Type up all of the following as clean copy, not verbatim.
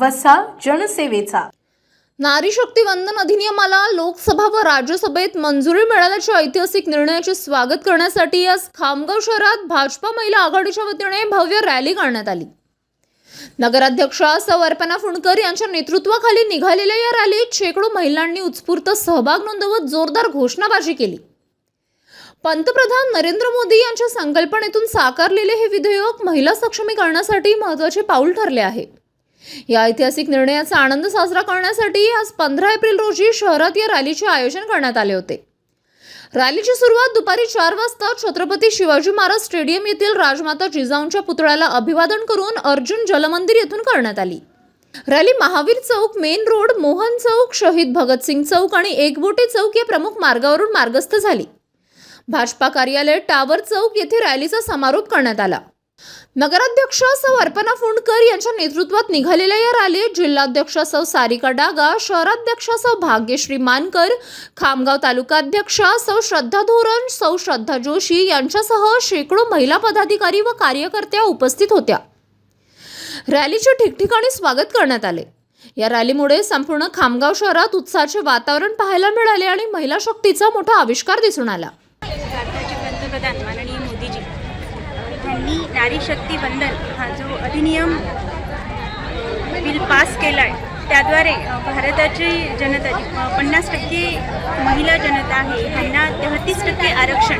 वसा जनसेवेचा। नारी शक्ती वंदन अधिनियमाला लोकसभा व राज्यसभेत मंजुरी मिळाल्याच्या ऐतिहासिक निर्णयाचे स्वागत करण्यासाठी आज खामगाव शहरात भाजपा महिला आघाडीच्या वतीने भव्य रॅली काढण्यात आली। नगराध्यक्षा सौ अर्पणा फुंडकर यांच्या नेतृत्वाखाली निघालेल्या या रॅलीत शेकडो महिलांनी उत्स्फूर्त सहभाग नोंदवत जोरदार घोषणाबाजी केली। पंतप्रधान नरेंद्र मोदी यांच्या संकल्पनेतून साकारलेले हे विधेयक महिला सक्षमीकरणासाठी महत्त्वाचे पाऊल ठरले आहे। या ऐतिहासिक निर्णयाचा आनंद साजरा करण्यासाठी आज 15 एप्रिल रोजी शहरात या रॅलीचे आयोजन करण्यात आले होते। रॅलीची सुरुवात दुपारी 4 वाजता छत्रपती शिवाजी महाराज स्टेडियम येथील राजमाता जिजाऊंच्या पुतळ्याला अभिवादन करून अर्जुन जलमंदिर येथून करण्यात आली। रॅली महावीर चौक, मेन रोड, मोहन चौक, शहीद भगतसिंग चौक आणि एकबोटे चौक या प्रमुख मार्गावरून मार्गस्थ झाली। भाजपा कार्यालय, टावर चौक येथे रॅलीचा समारोप करण्यात आला। नगराध्यक्षा सौ अर्पणा फुंडकर यांच्या नेतृत्वात निघालेल्या या रॅलीत जिल्हाध्यक्ष सौ सारिका डागा, शहराध्यक्ष सौ भाग्यश्री मानकर, खामगाव तालुकाध्यक्षा सौ श्रद्धा धोरण, सौ श्रद्धा जोशी यांच्यासह शेकडो महिला पदाधिकारी व कार्यकर्त्या उपस्थित होत्या। रॅलीचे ठिकठिकाणी स्वागत करण्यात आले। या रॅलीमुळे संपूर्ण खामगाव शहरात उत्साहाचे वातावरण पाहायला मिळाले आणि महिला शक्तीचा मोठा आविष्कार दिसून आला। भारताचे पंतप्रधान माननीय मोदीजी यांनी नारी शक्ती वंदन हा जो अधिनियम बिल पास केला आहे, त्याद्वारे भारताची जनता 50% महिला जनता आहे ह्यांना 33% आरक्षण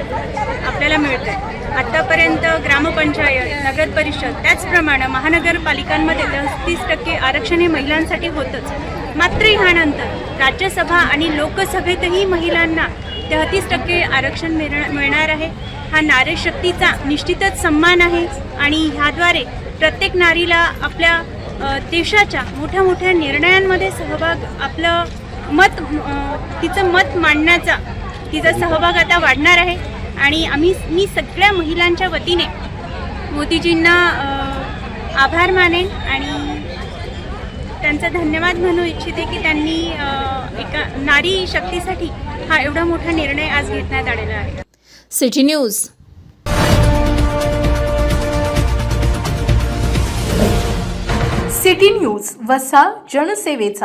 आपल्याला मिळतं आहे। आत्तापर्यंत ग्रामपंचायत, नगर परिषद त्याचप्रमाणे महानगरपालिकांमध्ये 33% आरक्षण हे महिलांसाठी होतंच। मात्र ह्यानंतर राज्यसभा आणि लोकसभेतही महिलांना 33% आरक्षण मिळणार आहे। हा नारी शक्तीचा निश्चितच सन्मान आहे आणि ह्याद्वारे प्रत्येक नारीला आपल्या देशाच्या मोठ्या मोठ्या निर्णयांमध्ये सहभाग, आपलं मत, तिचं मत मांडण्याचा तिचा सहभाग आता वाढणार आहे। आणि मी सगळ्या महिलांच्या वतीने मोदीजींना आभार मानेन आणि त्यांचा धन्यवाद म्हणू इच्छिते की त्यांनी एका नारी शक्तीसाठी हा एवढा मोठा निर्णय आज घेण्यात आलेला आहे। City news. सिटी न्यूज वसा जनसेवेचा।